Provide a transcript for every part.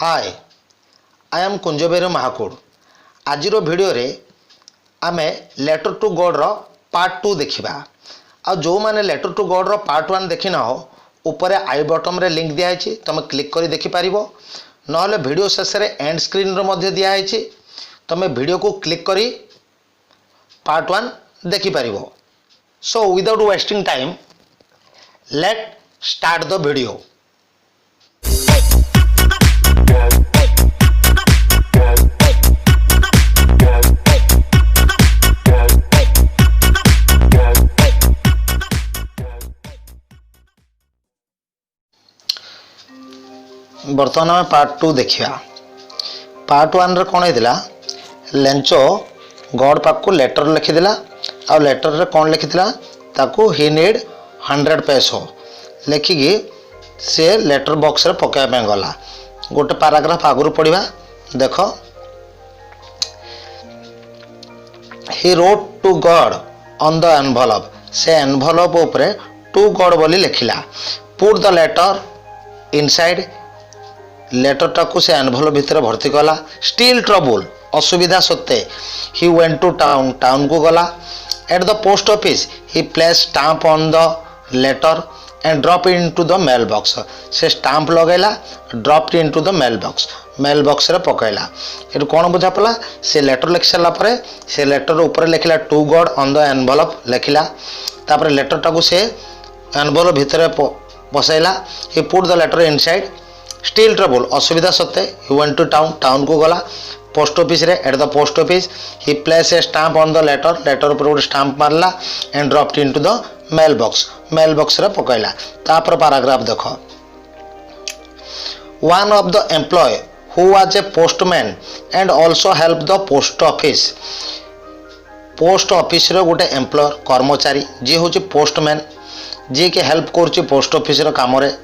Hi I am कुंजबेर Mahakud. आज video रे आमे लेटर टू गॉड रो पार्ट 2 देखिबा। आ जो माने लेटर टू गॉड रो पार्ट 1 देखि ना हो ऊपर आई बटन रे लिंक दिया है, तुम क्लिक करी देखि पारिबो। नहले वीडियो शेष रे एंड स्क्रीन रे मध्य दिया है, तुम वीडियो को क्लिक करी पार्ट 1 देखि पारिबो। So without wasting time let start the video. बर्तमान आम पार्ट 2 देखिया। पार्ट 1 रे कौन होता लेंचो गॉड पाक को लेटर लिखिदेला। आ लेटर रे कौन लिखिथिला ताकू ही नीड 100 पैसो लिखिकी से लेटर बॉक्स रे पकाया गला। गोटे पैराग्राफ आगु पढ़ा देख। He wrote to God on the envelope. से एनवलप उपरे टू गॉड बोली लिखिला। Put the letter inside. Letter टाकू से एनवलप भितर भर्ती कला। स्टिल ट्रबल असुविधा सत्ते he went to town. Town को गला। At the post office he place stamp on the letter and drop into the mail box. से स्टाम्प लगेला, drop into the mail box. Mail box रे पकैला। एटू कोन बुझा पला से लेटर लिख सारा परे से लेटर ऊपर लिखला to God on the envelope लिखला। तापर लेटर टाकू से एनवलप भितर बसैला। He put the letter inside. Still trouble असुविधा सत्ते he went to town. Town को गला। पोस्ट ऑफिस रे at the post office he place a stamp on the letter. Letter पर गोटे स्टाम्प मारला and dropped into the mail box. Mail box रे पकैला। तापर पैराग्राफ देख। One of the employ who was a postman and also help the post office. Post office रे गोटे employ कर्मचारी जी हूँ पोस्टमैन जी के हेल्प कर पोस्ट ऑफिस काम रे।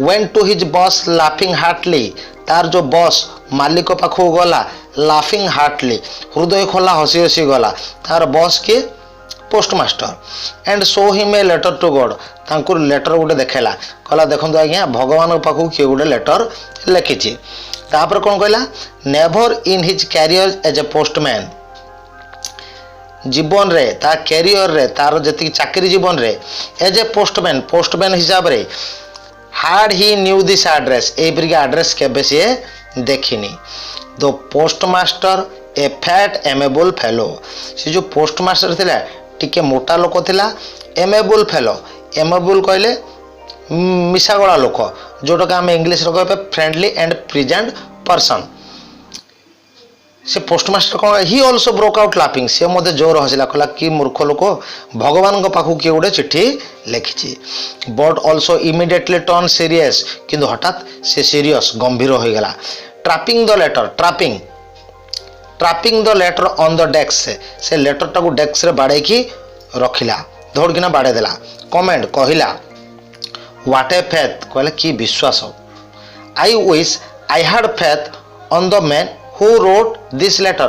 Went to his boss laughing heartily. तार जो बॉस मालिक पाखु गला लाफिंग हार्टली हृदय खोला हसी हसी गला। तार बॉस के postmaster and show him a letter to God. तांको लेटर गोटे देखेला कहला देखंतु आज्ञा भगवान पाखु किए गोटे लेटर लिखिछि। तापर कोन कहला never in his career as a postman. जीवन रे ता कैरियर रे तार जति चाकरी जीवन रे एज ए पोस्टमैन पोस्टमैन हिसाब रे hard he knew this address. एपरिक एड्रेस केबे से देखिनी। The postmaster a fat amiable fellow. से जो पोस्टमास्टर थिला टिके मोटा लोक थिला। एमेबल फेलो एमेबल कहले मिसागला लोक जोटा के हम इंग्लिश रे कहबे फ्रेंडली एंड प्रेजेंट पर्सन। से पोस्टमास्टर कौन he also broke out laughing. से मध्य जोर हसिला कहला कि मूर्ख लोक भगवान पाखु किए गोटे चिट्ठी लिखिछि। But also immediately turn serious. किंतु हठात से सीरियस गंभीर हो गला। Trapping the letter trapping trapping the letter on the desk. से लेटर टाकू डेस्क रे बाड़े की रखिला धोड़किना बाड़े देला। कमेंट कहला व्हाट ए फेथ कहला कि विश्वास। I wish I had faith on the man who wrote this letter.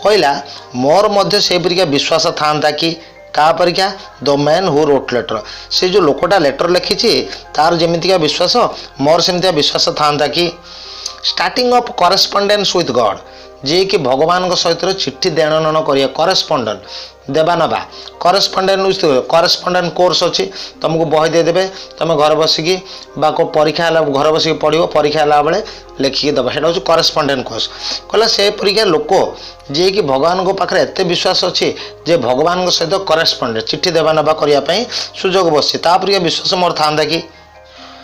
कहला मोर मध्य से परिका विश्वास था कि का परिका the man who wrote letter. से जो लोकटा लेटर लिखी तार जमीतिका विश्वास मोर सेमतिया विश्वास था कि स्टार्टिंग ऑफ करेस्पोंडेंस विथ गॉड जे कि भगवान सहित चिट्ठी देणन करिया करेस्पोंडेंट देवा नवा। करेस्पोंडेंट करेस्पोंडेंट कोर्स अच्छी तुमको बही देदेवे तुम घर बसिकी को परीक्षा घर बसिक पढ़ो परीक्षा बेले लिखिकी देव से हूँ करेस्पोंडेंट कोर्स। कहला से परीक्षा लोक जे कि भगवान को पाखे एत विश्वास अच्छी जे भगवान सहित करेस्पोंडेंट चिट्ठी देवा नवा करने सुजोग बसी तापर विश्वास मोर था कि।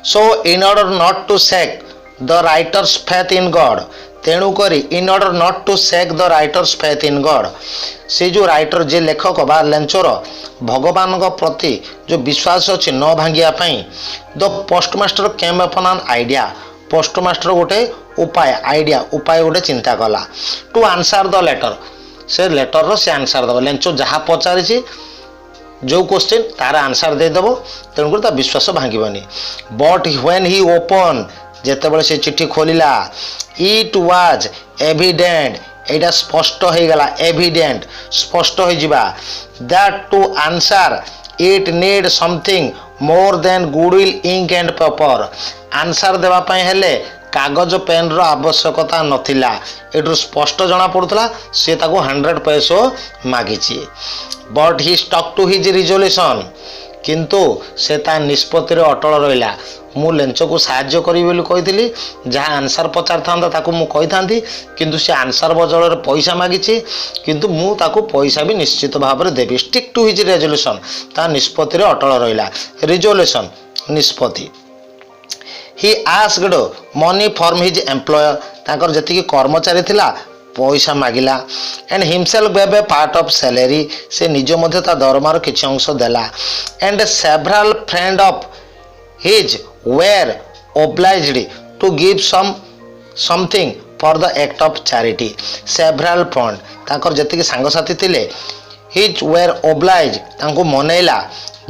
So in order not to shake the writer's faith in God. तेणुक in order not to shake the writer's faith in God. से जो राइटर जे लेखक बा लेंचर भगवान प्रति जो विश्वास अच्छी न भांगिया the postmaster came upon an idea. Postmaster गोटे उपाय आइडिया उपाय गोटे चिंता कला टू आंसर द लेटर। से लेटर से आंसर दब लेंचो जहाँ पचारि जो क्वेश्चन तार आंसर देदेव तेणुक विश्वास भांगनी। बट व्हेन ही ओपन जेतेबेले से चिट्ठी खोलिला इट वाज एविडेंट एटा स्पष्ट हो गला एविडेंट स्पष्ट हो जिबा that to answer it need something more than goodwill ink and paper. Answer देवा हेले कागज पेन रो आवश्यकता नथिला एटू स्पष्ट जना पड़ुतला से ताको 100 पैसो मागिची but he stuck to his resolution किंतु से ता निष्पत्ति अटल रहिला मु लेंच को साहाय्य करी बोली कही जहाँ आंसर पचार था मु कही था किंतु से आंसर बदल पैसा मागिची किंतु मु ताको पैसा भी निश्चित भाव में देवी स्टिक टू हिज रेजोल्यूशन ता निष्पत्ति अटल रहिला रिजोल्यूशन निष्पत्ति he asked money from his employer ताकर जति कर्मचारी थिला पैसा मागिला and himself gave a part of salary से निज मध्य ता दरमार किछि अंश देला and several friend of his were obliged to give something for the act of charity several fund ताकर जति सांग साथी थिले हिज वेर obliged तांको मनैला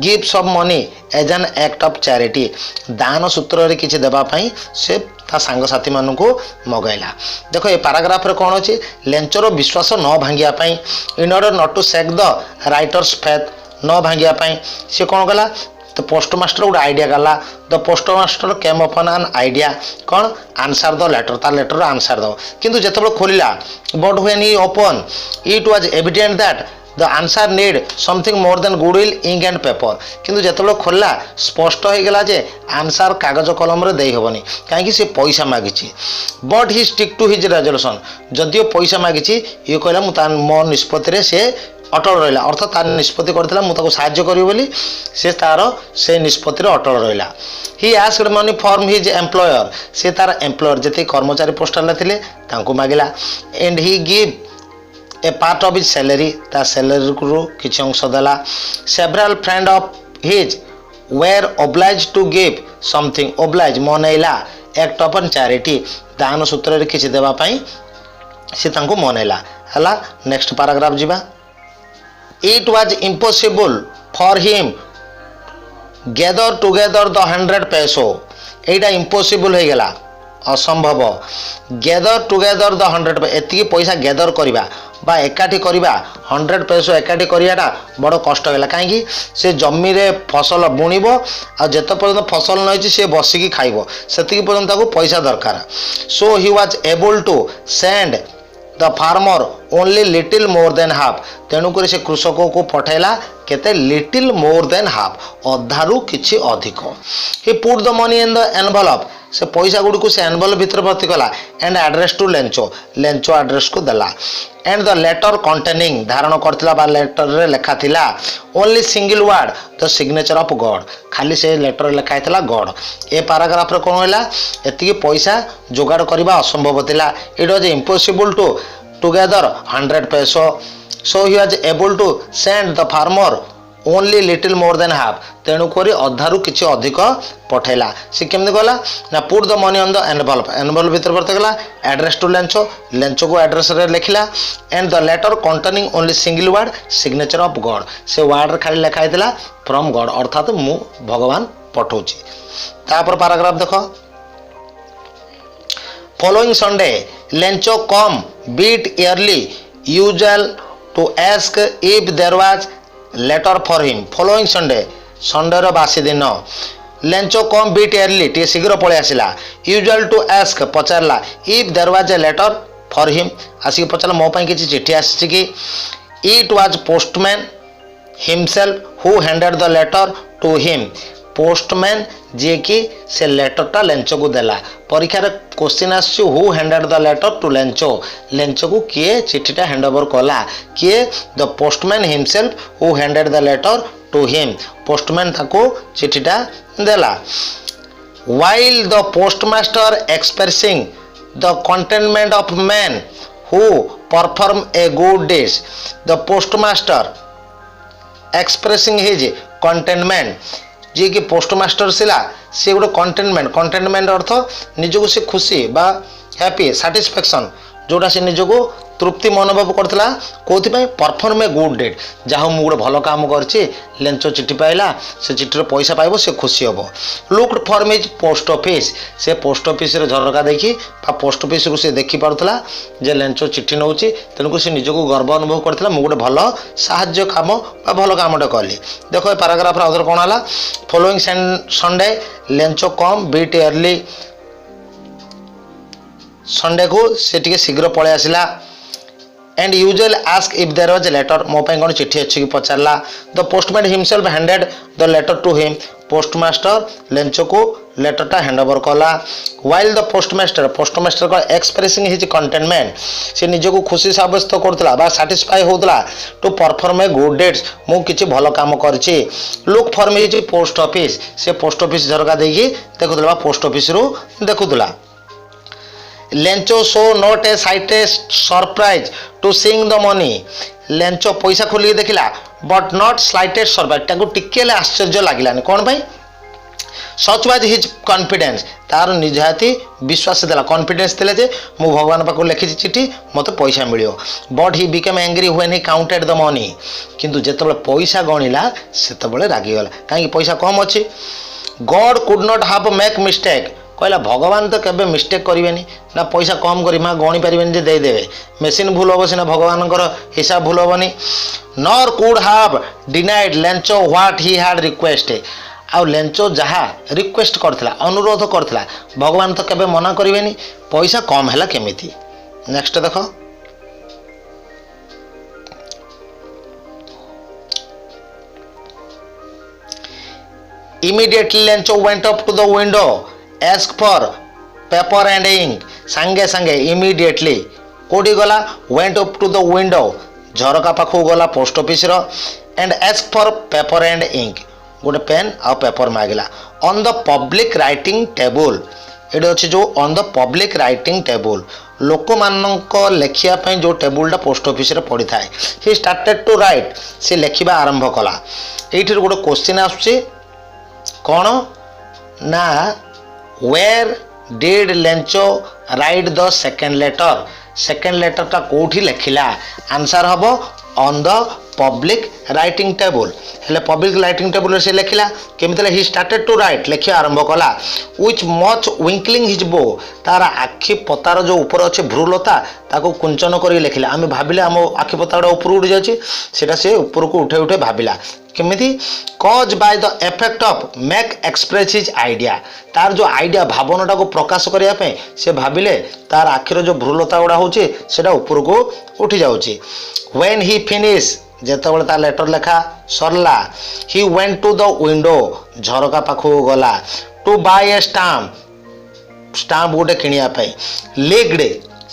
give some money as an act of charity दान सूत्र रे किछि देबा पई से ता सांग साथी मानु को मगैला देखो ए पैराग्राफ रे कोन अछि लेंचरो विश्वास न भांगिया पई in order not to shake the writer's faith न भांगिया पई से कोन गला तो पोस्टमास्टर गोटे आइडिया गला the postmaster came upon an idea कौन आंसर द लेटर ता लेटर आंसर दो किंतु जेतबे खोलिला but when he open it was evident that the answer need something more than goodwill ink and paper किंतु जेतबे खोलला स्पष्ट हो गला जे आंसर कागज कलम रे देई होबनी काहे कि से पैसा मागिची but he stick to his resolution जदियो पैसा मागिची ये कहला मु ता मो निष्पत्ति रे से अटल रहिला अर्थात तार निष्पत्ति करथिला मु ताको सहाय्य करिवि बोली से तार से निष्पत्ति रे अटल रहिला he asked money from his employer से तार एम्प्लॉयर जते कर्मचारी पोस्टल थिले तांको मागिला and he give a part of his salary ता सैलरी को किछि अंश देला several friend of his were obliged to give something obliged मनैला एक्ट ऑफ चैरिटी दान सूत्र रे किछि देबा पई से तांको मनैला हला नेक्स्ट पैराग्राफ जिबा It was impossible for him gather together the 100 peso. Etah impossible हो गला असंभव गैदर टुगेदर द 100 पेसो एति पैसा गैदर करिबा बा एकाठी करिबा 100 पेसो एकाठी करियाटा बड़ कष्ट होला काहे से जमी रे फसल बुणिबो आ जेत पर्यंत फसल नहिछि से बसिकी खाइबो सेति पर्यंत ताको पैसा दरकार so he was able to send the farmer only little more than half तेणुक से कृषक को पठेला केते लिटिल मोर देन हाफ अधारू किछि अधिक he put the money in the envelope से पैसा गुडी को से एनवलप भीतर भर्ती कला and address to Lencho Lencho address को देला एंड द लेटर कंटेनिंग धारण करथिला बा लेटर रे लेखा थिला only single word the signature of God खाली से लेटर लेखा थिला गॉड ए पैराग्राफ रे कोन होला एति पैसा जोगाड़ करबा असंभव थिला it was impossible to together 100 peso so he was able to send the farmer only little more than half तेणुक अधारू किसी अधिक पठेला सी केमती गला ना put the money on the envelope envelope भीतर भरते गला एड्रेस टू लेंचो लेंचो को एड्रेस रे लिखला and the letter containing only single word signature of God से वर्ड रे खाली लिखा हैतला फ्रॉम गॉड अर्थात मु भगवान पठौची तापर पैराग्राफ देखो following Sunday Lencho come bit early usual to ask if there was letter for him following Sunday Sunday रो बासी दिन लेंचो कम बीट इयरली टी शीघ्र पळे आसिला यूजुअल टू आस्क पचारला if there was a letter for him आसी पचारला मो पई किछि चिट्ठी आछि कि it was postman himself who handed the letter to him postman जे कि से लेटरटा लेंचो को देला परीक्षा रे क्वेश्चन आछि who handed the letter to Lencho Lencho को किए चिट्ठीटा हैंड ओवर कला किए the postman himself who handed the letter to him postman ताको चिट्ठीटा देला while the postmaster expressing the contentment of man who perform a good deed the postmaster expressing his contentment जी कि पोस्टमास्टर सिला से गोटे कंटेनमेंट अर्थ निजको से खुशी बा हैप्पी सैटिस्फैक्शन जोटा से निजको तृप्ति मनोभाव करथिला कोथि पई परफॉर्म ए गुड डेट जाहो मु गोटे भलो काम करछि लेंचो चिट्ठी पाइला से चिट्ठी रे पैसा पाइबो से खुशी होबो looked for his post office से पोस्ट ऑफिस रे झरका देखि बा पोस्ट ऑफिस रु से देखि पारुथला जे लेंचो चिट्ठी नउछि तेनको से निजको गर्व अनुभव करथिला मु गोटे भलो सहाय्य काम बा भलो कामटे कली देखो ए पैराग्राफ रे अदर कोन हला following Sunday Lencho come bit early Sunday को से टिके शीघ्र पळै आसिला and usually ask if there was a letter मो पई कोन चिट्ठी अछि कि पचारला the postman himself handed the letter to him postmaster Lencho को लेटर टा हैंड ओवर कला व्हाइल द पोस्टमास्टर को एक्सप्रेसिंग हिज कंटेनमेंट से निज को खुशी साब्यस्त करथला बा सैटिस्फाई होतला to perform a good deeds मु किछि भलो काम करछि look for me post office से पोस्ट ऑफिस झरका देकी देखुतला पोस्ट ऑफिस रु देखुतला Lencho show not a slightest surprise to seeing the money Lencho पैसा खोली देखिला बट नॉट स्लाइटेस्ट सरप्राइज ताकू टिकेले आश्चर्य लागिलानी कोन भाई सच वाज हिज कॉन्फिडेंस तार निजाती विश्वास देला कॉन्फिडेंस देले जे मु भगवान पाको लिखि चिठी मते पैसा मिलियो but he become angry when he counted the money किंतु जेतबे पैसा गणिला सेतबे रागी गला काहे पैसा कम अछि God could not have make mistake कहला भगवान तो केबे मिस्टेक करिवेनी ना पैसा कम करी माँ गणी पारे जे दे देवे मेसीन भूल हम सीना भगवान हिसाब भूल हेनी nor could have denied Lencho what he had request आउ लेंचो जहाँ रिक्वेस्ट करथिला अनुरोध करथिला भगवान तो केबे मना करिवेनी पैसा कम हैला केमिति नेक्स्ट देखो immediately Lencho went up to the window ask for paper and ink संगे संगे immediately कोडी गला went up to the window झरका पाखु गला पोस्ट ऑफिस रो and ask for paper and ink गोटे पेन आ पेपर मागिला on the public writing table एडे अछि जो on the public writing table लोक मानक लेखिया पई जो टेबुलटा पोस्ट ऑफिस रे पड़ी थाए he started to write से लेखिबा आरंभ कला एठी गोटे क्वेश्चन आछे कोन ना where did Lencho write the second letter टा कोठी लिखिला आंसर हबो on the public writing table हेले पब्लिक राइटिंग टेबल से लिखिला केमितले ही स्टार्टेड टू राइट लेखिया आरंभ कला व्हिच मच विंकलिंग हिज बो तार आखि पतार जो ऊपर अछि भ्रूलता ताको कुंचन करी लिखिला आमे भाबिले हम आखि पतार ऊपर उड़ जाछि सेटा से ऊपर को उठे उठे भाबिला केमिति cause by the effect of make express his idea तार जो आइडिया भावनाटा को प्रकाश करिया पे से भाबिले तार आखिर जो भ्रूलता उडा होछि सेटा ऊपर को उठी जाउछि व्हेन ही फिनिश जेतेबेले तार लेटर लेखा सरला he went to the window झरका पाखु गला टू बाय ए स्टाम्प गोटे किनिया पे लेग्ड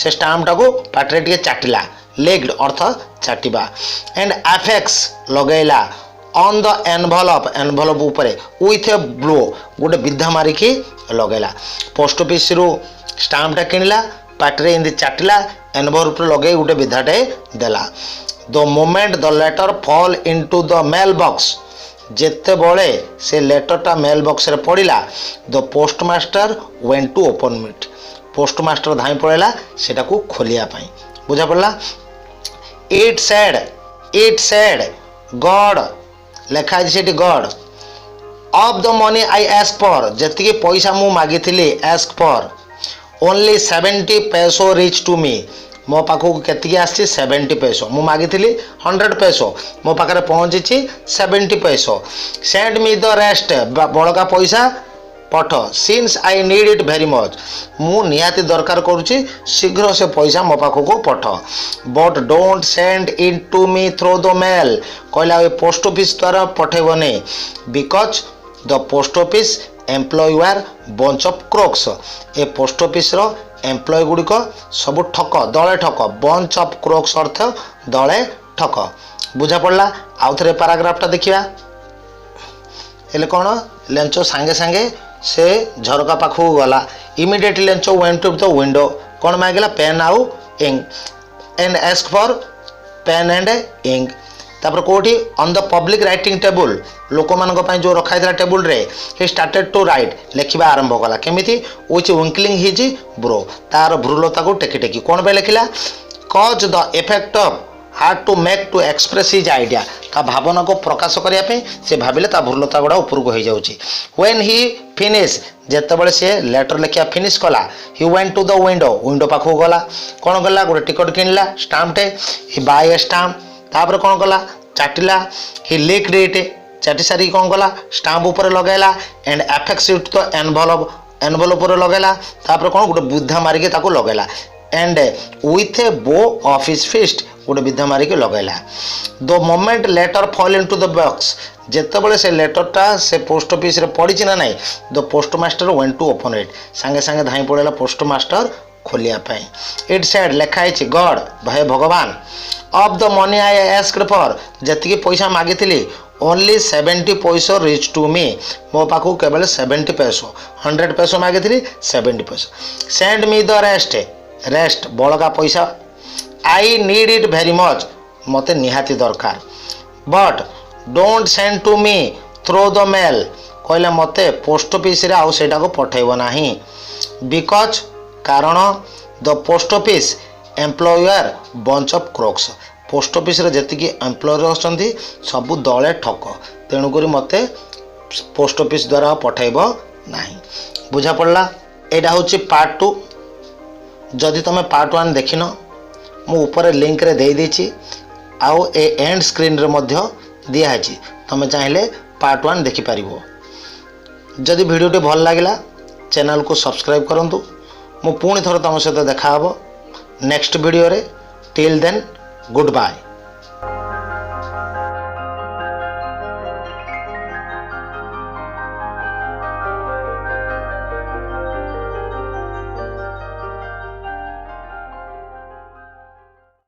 से स्टाम्पटा को पाटरे टिके चाटिला लेग्ड अर्थ चाटिबा एंड एफेक्स लगैला ऑन द एनवलप ऊपर विथ ए ब्लो गोटे विधा मारिकी लगैला पोस्ट ऑफिस रु स्टाम्पटा किनिला पाटरे एंदी चाटिला एनवलप लगे गोटे विधाटे देला the moment the letter fall into the mail box जेते बळे से लेटरटा मेल बॉक्स रे पड़िला the postmaster went to open it postmaster धाई पड़ेला सेटा को खोलिया पई बुझा पड़ला इट सेड गॉड लेखा सेठी God of the money I ask for जेतिके पैसा मु मागिथिली आस्क फॉर ओनली 70 पैसो रीच टू मी मो पाखु केतिके आसी 70 पैसो मु मागिथिली 100 पैसो मो पाखरे पहुंची 70 पैसो सेंड मी द रेस्ट बळका पैसा पठ since I need it very much मु निहाती दरकार करूची शीघ्र से पैसा मो पाखु को पठ but don't send it to me through the mail कहला ए पोस्ट ऑफिस द्वारा पठेबने because the post office employ were bunch of crooks ए पोस्ट ऑफिस रो एम्प्लॉय गुड़िक सब ठक दले ठक बंच ऑफ क्रोक्स अर्थ दले ठक बुझा पड़ला आउ थे पैराग्राफटा देखिया हेले कौन लेंचो सांगे सांगे से झरका पाखु गला immediately Lencho went to the window कौन मांगला पेन आउ ink and ask for pen and ink तापर कोठी on the public writing table लोक मानक पई जो रखा था टेबल रे ही स्टार्टेड टू राइट लेखिबा आरंभ कला केमिति व्हिच विंकलिंग हिज ब्रो तार भ्रूलता को टेकी टेकी कोन पे लिखिला cause the effect of hard to make to express his idea ता भावना को प्रकाश करिया पे से भाबिले ता भ्रूलता गुडा ऊपर को हो जाउची व्हेन ही फिनिश जेतेबेले से लेटर लेखिया फिनिश कला he went to the window पाखु गला कोन गला गोटे टिकट किनला स्टाम्पटे ही बाय ए स्टाम्प तापर कौन कला चाटिला ही लिक्ड इट चाटी सारी कौन कला स्टाम्प ऊपर लगैला and एफेक्स it the envelope envelope लगेला तापर कौन गोटे बुद्धा मारिक लगेला एंड विथ ए बो ऑफ हिज फिस्ट गोटे विद्धा मारिक लगेला the moment letter fall into the box जेतेबेले से लेटरटा से पोस्ट ऑफिस रे पड़ी ना नहीं the postmaster went to open it सांगे सांगे धाई पड़ेला पोस्टमास्टर खोलिया इट सेड लिखाई गॉड भाई भगवान of the money I asked for जति पैसा मागिली ओनली 70 पैसा रिच टू मी मो पाखु केवल 70 पैसा 100 पैसा मागिली 70 पैसा सेंड मी द रेस्ट बड़का पैसा I need it very much मते निहाती दरकार but don't send to me through the mail कहले मते पोस्ट ऑफिस रे आउ सेटा को पठेइबो नाही बिकॉज कारण the post office employer bunch of crooks post office रे जति एम्प्लॉयर अछंती सबु दले ठक तेणुक मते पोस्ट ऑफिस द्वारा पठेइबो नाही बुझा पड़ला एटा होची पार्ट 2 जदि तुम पार्ट 1 देखिन मु ऊपर लिंक रे दे देछि आउ ए एंड स्क्रीन रे मध्य दिया है तुम चाहिए पार्ट 1 देखि पारिबो जदि वीडियो भल लगिला चैनल को सब्सक्राइब करंतु मु पुणी थोड़ा तुम सहित देखा नेक्स्ट वीडियो रे टिल देन गुड बाय।